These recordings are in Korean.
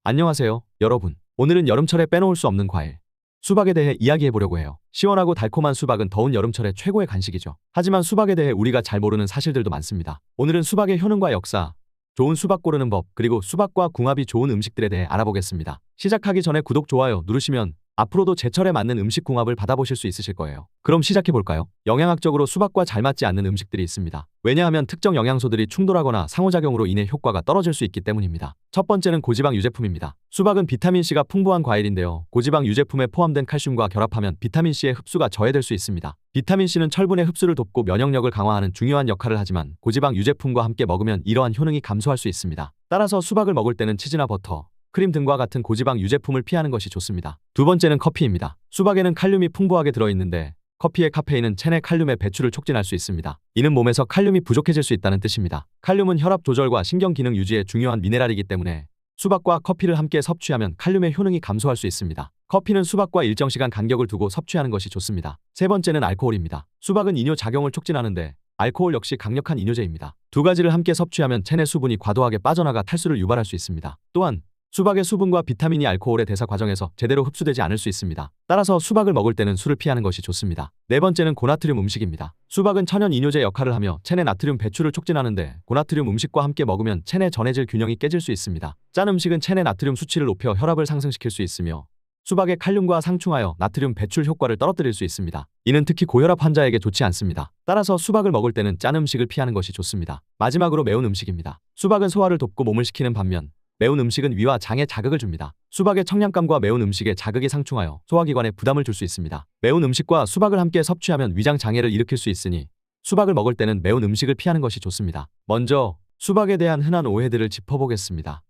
안녕하세요, 여러분. 오늘은 여름철에 빼놓을 수 없는 과일, 수박에 대해 이야기해 보려고 해요. 시원하고 달콤한 수박은 더운 여름철의 최고의 간식이죠. 하지만 수박에 대해 우리가 잘 모르는 사실들도 많습니다. 오늘은 수박의 효능과 역사, 좋은 수박 고르는 법, 그리고 수박과 궁합이 좋은 음식들에 대해 알아보겠습니다. 시작하기 전에 구독, 좋아요 누르시면 앞으로도 제철에 맞는 음식 궁합을 받아보실 수 있으실 거예요. 그럼 시작해 볼까요? 영양학적으로 수박과 잘 맞지 않는 음식들이 있습니다. 왜냐하면 특정 영양소들이 충돌하거나 상호작용으로 인해 효과가 떨어질 수 있기 때문입니다. 첫 번째는 고지방 유제품입니다. 수박은 비타민C가 풍부한 과일인데요. 고지방 유제품에 포함된 칼슘과 결합하면 비타민C의 흡수가 저해될 수 있습니다. 비타민C는 철분의 흡수를 돕고 면역력을 강화하는 중요한 역할을 하지만 고지방 유제품과 함께 먹으면 이러한 효능이 감소할 수 있습니다. 따라서 수박을 먹을 때는 치즈나 버터, 크림 등과 같은 고지방 유제품을 피하는 것이 좋습니다. 두 번째는 커피입니다. 수박에는 칼륨이 풍부하게 들어있는데 커피의 카페인은 체내 칼륨의 배출을 촉진할 수 있습니다. 이는 몸에서 칼륨이 부족해질 수 있다는 뜻입니다. 칼륨은 혈압 조절과 신경 기능 유지에 중요한 미네랄이기 때문에 수박과 커피를 함께 섭취하면 칼륨의 효능이 감소할 수 있습니다. 커피는 수박과 일정 시간 간격을 두고 섭취하는 것이 좋습니다. 세 번째는 알코올입니다. 수박은 이뇨 작용을 촉진하는데 알코올 역시 강력한 이뇨제입니다. 두 가지를 함께 섭취하면 체내 수분이 과도하게 빠져나가 탈수를 유발할 수 있습니다. 또한 수박의 수분과 비타민이 알코올의 대사 과정에서 제대로 흡수되지 않을 수 있습니다. 따라서 수박을 먹을 때는 술을 피하는 것이 좋습니다. 네 번째는 고나트륨 음식입니다. 수박은 천연 이뇨제 역할을 하며 체내 나트륨 배출을 촉진하는데 고나트륨 음식과 함께 먹으면 체내 전해질 균형이 깨질 수 있습니다. 짠 음식은 체내 나트륨 수치를 높여 혈압을 상승시킬 수 있으며 수박의 칼륨과 상충하여 나트륨 배출 효과를 떨어뜨릴 수 있습니다. 이는 특히 고혈압 환자에게 좋지 않습니다. 따라서 수박을 먹을 때는 짠 음식을 피하는 것이 좋습니다. 마지막으로 매운 음식입니다. 수박은 소화를 돕고 몸을 식히는 반면 매운 음식은 위와 장에 자극을 줍니다. 수박의 청량감과 매운 음식의 자극이 상충하여 소화기관에 부담을 줄 수 있습니다. 매운 음식과 수박을 함께 섭취하면 위장 장애를 일으킬 수 있으니 수박을 먹을 때는 매운 음식을 피하는 것이 좋습니다. 먼저 수박에 대한 흔한 오해들을 짚어보겠습니다.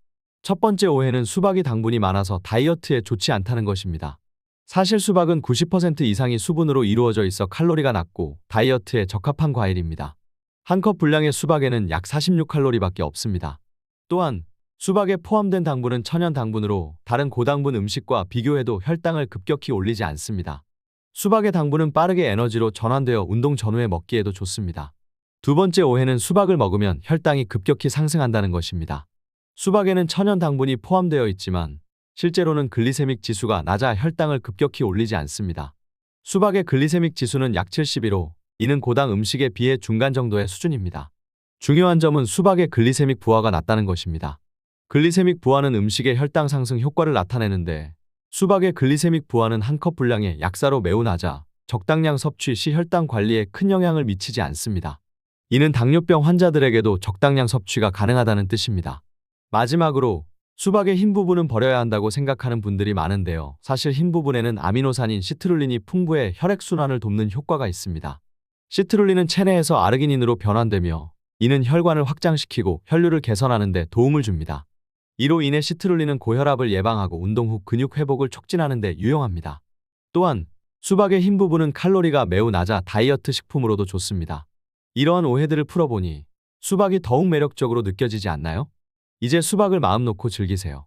첫 번째 오해는 수박이 당분이 많아서 다이어트에 좋지 않다는 것입니다. 사실 수박은 90% 이상이 수분으로 이루어져 있어 칼로리가 낮고 다이어트에 적합한 과일입니다. 한 컵 분량의 수박에는 약 46칼로리밖에 없습니다. 또한 수박에 포함된 당분은 천연 당분으로 다른 고당분 음식과 비교해도 혈당을 급격히 올리지 않습니다. 수박의 당분은 빠르게 에너지로 전환되어 운동 전후에 먹기에도 좋습니다. 두 번째 오해는 수박을 먹으면 혈당이 급격히 상승한다는 것입니다. 수박에는 천연 당분이 포함되어 있지만 실제로는 글리세믹 지수가 낮아 혈당을 급격히 올리지 않습니다. 수박의 글리세믹 지수는 약 71로 이는 고당 음식에 비해 중간 정도의 수준입니다. 중요한 점은 수박의 글리세믹 부하가 낮다는 것입니다. 글리세믹 부하는 음식의 혈당 상승 효과를 나타내는데 수박의 글리세믹 부하는 한 컵 분량의 약사로 매우 낮아 적당량 섭취 시 혈당 관리에 큰 영향을 미치지 않습니다. 이는 당뇨병 환자들에게도 적당량 섭취가 가능하다는 뜻입니다. 마지막으로 수박의 흰 부분은 버려야 한다고 생각하는 분들이 많은데요. 사실 흰 부분에는 아미노산인 시트룰린이 풍부해 혈액순환을 돕는 효과가 있습니다. 시트룰린은 체내에서 아르기닌으로 변환되며 이는 혈관을 확장시키고 혈류를 개선하는 데 도움을 줍니다. 이로 인해 시트룰린은 고혈압을 예방하고 운동 후 근육 회복을 촉진하는 데 유용합니다. 또한 수박의 흰 부분은 칼로리가 매우 낮아 다이어트 식품으로도 좋습니다. 이러한 오해들을 풀어보니 수박이 더욱 매력적으로 느껴지지 않나요? 이제 수박을 마음 놓고 즐기세요.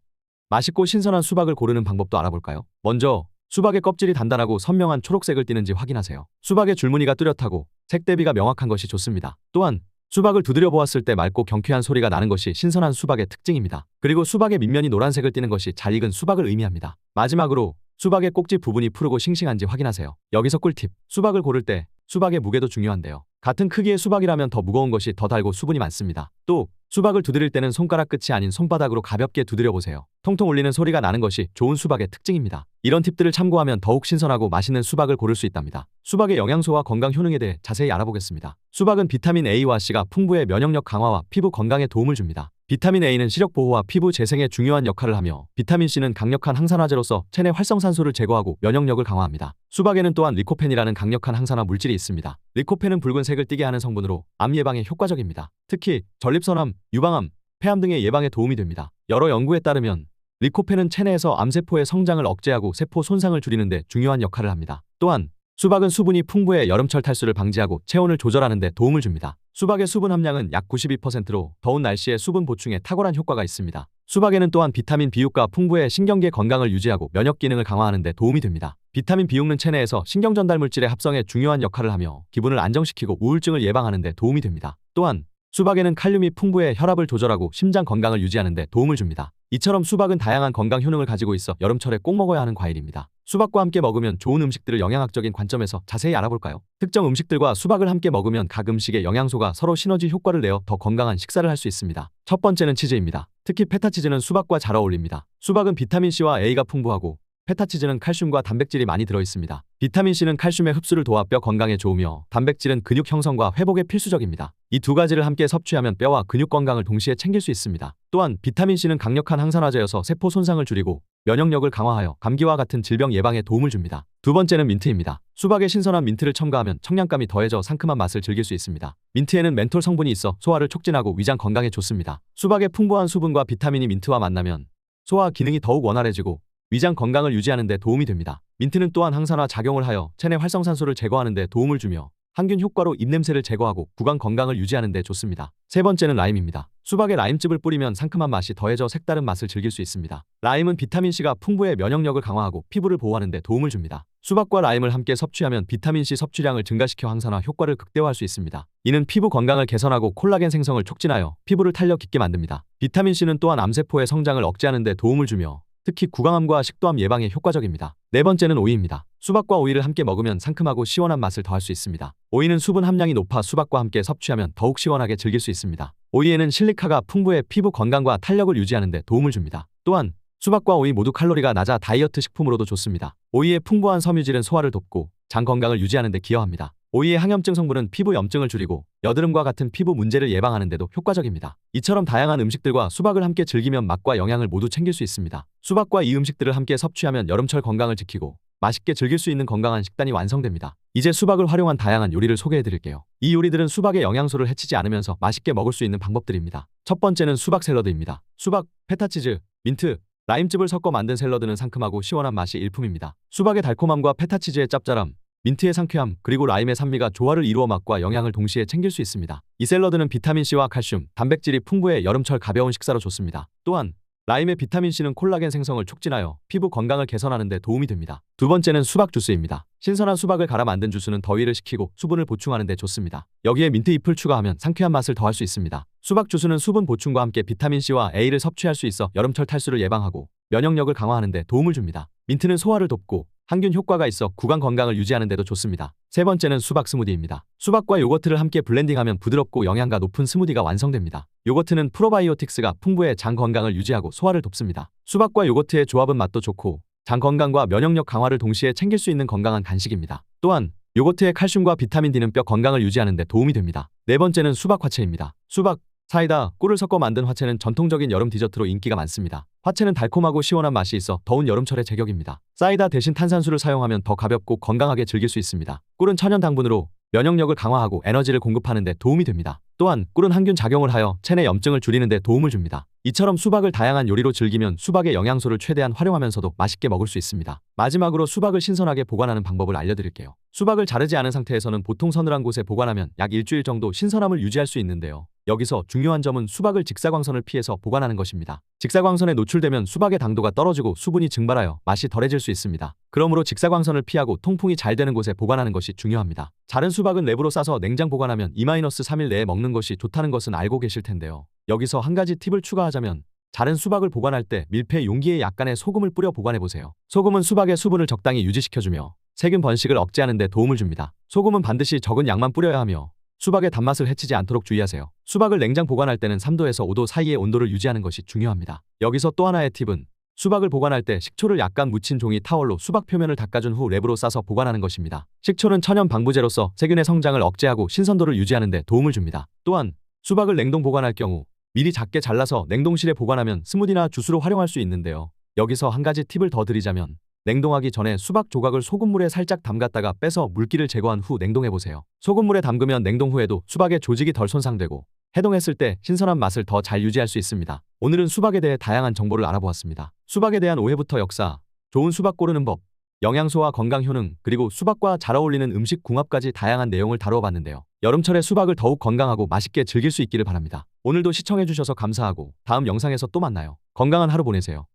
맛있고 신선한 수박을 고르는 방법도 알아볼까요? 먼저 수박의 껍질이 단단하고 선명한 초록색을 띠는지 확인하세요. 수박의 줄무늬가 뚜렷하고 색 대비가 명확한 것이 좋습니다. 또한 수박을 두드려 보았을 때 맑고 경쾌한 소리가 나는 것이 신선한 수박의 특징입니다. 그리고 수박의 밑면이 노란색을 띠는 것이 잘 익은 수박을 의미합니다. 마지막으로 수박의 꼭지 부분이 푸르고 싱싱한지 확인하세요. 여기서 꿀팁. 수박을 고를 때 수박의 무게도 중요한데요. 같은 크기의 수박이라면 더 무거운 것이 더 달고 수분이 많습니다. 또 수박을 두드릴 때는 손가락 끝이 아닌 손바닥으로 가볍게 두드려 보세요. 통통 울리는 소리가 나는 것이 좋은 수박의 특징입니다. 이런 팁들을 참고하면 더욱 신선하고 맛있는 수박을 고를 수 있답니다. 수박의 영양소와 건강 효능에 대해 자세히 알아보겠습니다. 수박은 비타민 A와 C가 풍부해 면역력 강화와 피부 건강에 도움을 줍니다. 비타민 A는 시력 보호와 피부 재생에 중요한 역할을 하며 비타민 C는 강력한 항산화제로서 체내 활성산소를 제거하고 면역력을 강화합니다. 수박에는 또한 리코펜이라는 강력한 항산화 물질이 있습니다. 리코펜은 붉은색을 띠게 하는 성분으로 암 예방에 효과적입니다. 특히 전립선암, 유방암, 폐암 등의 예방에 도움이 됩니다. 여러 연구에 따르면 리코펜은 체내에서 암세포의 성장을 억제하고 세포 손상을 줄이는 데 중요한 역할을 합니다. 또한 수박은 수분이 풍부해 여름철 탈수를 방지하고 체온을 조절하는 데 도움을 줍니다. 수박의 수분 함량은 약 92%로 더운 날씨에 수분 보충에 탁월한 효과가 있습니다. 수박에는 또한 비타민 B6가 풍부해 신경계 건강을 유지하고 면역 기능을 강화하는 데 도움이 됩니다. 비타민 B6는 체내에서 신경 전달 물질의 합성에 중요한 역할을 하며 기분을 안정시키고 우울증을 예방하는 데 도움이 됩니다. 또한 수박에는 칼륨이 풍부해 혈압을 조절하고 심장 건강을 유지하는 데 도움을 줍니다. 이처럼 수박은 다양한 건강 효능을 가지고 있어 여름철에 꼭 먹어야 하는 과일입니다. 수박과 함께 먹으면 좋은 음식들을 영양학적인 관점에서 자세히 알아볼까요? 특정 음식들과 수박을 함께 먹으면 각 음식의 영양소가 서로 시너지 효과를 내어 더 건강한 식사를 할 수 있습니다. 첫 번째는 치즈입니다. 특히 페타치즈는 수박과 잘 어울립니다. 수박은 비타민C와 A가 풍부하고 페타치즈는 칼슘과 단백질이 많이 들어있습니다. 비타민C는 칼슘의 흡수를 도와 뼈 건강에 좋으며 단백질은 근육 형성과 회복에 필수적입니다. 이 두 가지를 함께 섭취하면 뼈와 근육 건강을 동시에 챙길 수 있습니다. 또한 비타민C는 강력한 항산화제여서 세포 손상을 줄이고 면역력을 강화하여 감기와 같은 질병 예방에 도움을 줍니다. 두 번째는 민트입니다. 수박에 신선한 민트를 첨가하면 청량감이 더해져 상큼한 맛을 즐길 수 있습니다. 민트에는 멘톨 성분이 있어 소화를 촉진하고 위장 건강에 좋습니다. 수박의 풍부한 수분과 비타민이 민트와 만나면 소화 기능이 더욱 원활해지고 위장 건강을 유지하는 데 도움이 됩니다. 민트는 또한 항산화 작용을 하여 체내 활성산소를 제거하는 데 도움을 주며 항균 효과로 입냄새를 제거하고 구강 건강을 유지하는 데 좋습니다. 세 번째는 라임입니다. 수박에 라임즙을 뿌리면 상큼한 맛이 더해져 색다른 맛을 즐길 수 있습니다. 라임은 비타민C가 풍부해 면역력을 강화하고 피부를 보호하는 데 도움을 줍니다. 수박과 라임을 함께 섭취하면 비타민C 섭취량을 증가시켜 항산화 효과를 극대화할 수 있습니다. 이는 피부 건강을 개선하고 콜라겐 생성을 촉진하여 피부를 탄력 있게 만듭니다. 비타민C는 또한 암세포의 성장을 억제하는 데 도움을 주며 특히 구강암과 식도암 예방에 효과적입니다. 네 번째는 오이입니다. 수박과 오이를 함께 먹으면 상큼하고 시원한 맛을 더할 수 있습니다. 오이는 수분 함량이 높아 수박과 함께 섭취하면 더욱 시원하게 즐길 수 있습니다. 오이에는 실리카가 풍부해 피부 건강과 탄력을 유지하는 데 도움을 줍니다. 또한 수박과 오이 모두 칼로리가 낮아 다이어트 식품으로도 좋습니다. 오이의 풍부한 섬유질은 소화를 돕고 장 건강을 유지하는 데 기여합니다. 오이의 항염증 성분은 피부 염증을 줄이고 여드름과 같은 피부 문제를 예방하는 데도 효과적입니다. 이처럼 다양한 음식들과 수박을 함께 즐기면 맛과 영양을 모두 챙길 수 있습니다. 수박과 이 음식들을 함께 섭취하면 여름철 건강을 지키고 맛있게 즐길 수 있는 건강한 식단이 완성됩니다. 이제 수박을 활용한 다양한 요리를 소개해드릴게요. 이 요리들은 수박의 영양소를 해치지 않으면서 맛있게 먹을 수 있는 방법들입니다. 첫 번째는 수박 샐러드입니다. 수박, 페타치즈, 민트, 라임즙을 섞어 만든 샐러드는 상큼하고 시원한 맛이 일품입니다. 수박의 달콤함과 페타치즈의 짭짤함, 민트의 상쾌함, 그리고 라임의 산미가 조화를 이루어 맛과 영양을 동시에 챙길 수 있습니다. 이 샐러드는 비타민C와 칼슘, 단백질이 풍부해 여름철 가벼운 식사로 좋습니다. 또한 라임의 비타민C는 콜라겐 생성을 촉진하여 피부 건강을 개선하는 데 도움이 됩니다. 두 번째는 수박 주스입니다. 신선한 수박을 갈아 만든 주스는 더위를 식히고 수분을 보충하는 데 좋습니다. 여기에 민트 잎을 추가하면 상쾌한 맛을 더할 수 있습니다. 수박 주스는 수분 보충과 함께 비타민C와 A를 섭취할 수 있어 여름철 탈수를 예방하고 면역력을 강화하는 데 도움을 줍니다. 민트는 소화를 돕고 항균 효과가 있어 구강 건강을 유지하는 데도 좋습니다. 세 번째는 수박 스무디입니다. 수박과 요거트를 함께 블렌딩하면 부드럽고 영양가 높은 스무디가 완성됩니다. 요거트는 프로바이오틱스가 풍부해 장 건강을 유지하고 소화를 돕습니다. 수박과 요거트의 조합은 맛도 좋고 장 건강과 면역력 강화를 동시에 챙길 수 있는 건강한 간식입니다. 또한 요거트의 칼슘과 비타민 D는 뼈 건강을 유지하는 데 도움이 됩니다. 네 번째는 수박 화채입니다. 수박, 사이다, 꿀을 섞어 만든 화채는 전통적인 여름 디저트로 인기가 많습니다. 화채는 달콤하고 시원한 맛이 있어 더운 여름철에 제격입니다. 사이다 대신 탄산수를 사용하면 더 가볍고 건강하게 즐길 수 있습니다. 꿀은 천연 당분으로 면역력을 강화하고 에너지를 공급하는 데 도움이 됩니다. 또한 꿀은 항균 작용을 하여 체내 염증을 줄이는 데 도움을 줍니다. 이처럼 수박을 다양한 요리로 즐기면 수박의 영양소를 최대한 활용하면서도 맛있게 먹을 수 있습니다. 마지막으로 수박을 신선하게 보관하는 방법을 알려드릴게요. 수박을 자르지 않은 상태에서는 보통 서늘한 곳에 보관하면 약 일주일 정도 신선함을 유지할 수 있는데요. 여기서 중요한 점은 수박을 직사광선을 피해서 보관하는 것입니다. 직사광선에 노출되면 수박의 당도가 떨어지고 수분이 증발하여 맛이 덜해질 수 있습니다. 그러므로 직사광선을 피하고 통풍이 잘 되는 곳에 보관하는 것이 중요합니다. 자른 수박은 랩으로 싸서 냉장 보관하면 2-3일 내에 먹는 것이 좋다는 것은 알고 계실 텐데요. 여기서 한 가지 팁을 추가하자면 자른 수박을 보관할 때 밀폐 용기에 약간의 소금을 뿌려 보관해보세요. 소금은 수박의 수분을 적당히 유지시켜주며 세균 번식을 억제하는 데 도움을 줍니다. 소금은 반드시 적은 양만 뿌려야 하며 수박의 단맛을 해치지 않도록 주의하세요. 수박을 냉장 보관할 때는 3도에서 5도 사이의 온도를 유지하는 것이 중요합니다. 여기서 또 하나의 팁은 수박을 보관할 때 식초를 약간 묻힌 종이 타월로 수박 표면을 닦아준 후 랩으로 싸서 보관하는 것입니다. 식초는 천연 방부제로서 세균의 성장을 억제하고 신선도를 유지하는 데 도움을 줍니다. 또한 수박을 냉동 보관할 경우 미리 작게 잘라서 냉동실에 보관하면 스무디나 주스로 활용할 수 있는데요. 여기서 한 가지 팁을 더 드리자면 냉동하기 전에 수박 조각을 소금물에 살짝 담갔다가 빼서 물기를 제거한 후 냉동해보세요. 소금물에 담그면 냉동 후에도 수박의 조직이 덜 손상되고 해동했을 때 신선한 맛을 더 잘 유지할 수 있습니다. 오늘은 수박에 대해 다양한 정보를 알아보았습니다. 수박에 대한 오해부터 역사, 좋은 수박 고르는 법, 영양소와 건강 효능, 그리고 수박과 잘 어울리는 음식 궁합까지 다양한 내용을 다루어 봤는데요. 여름철에 수박을 더욱 건강하고 맛있게 즐길 수 있기를 바랍니다. 오늘도 시청해주셔서 감사하고 다음 영상에서 또 만나요. 건강한 하루 보내세요.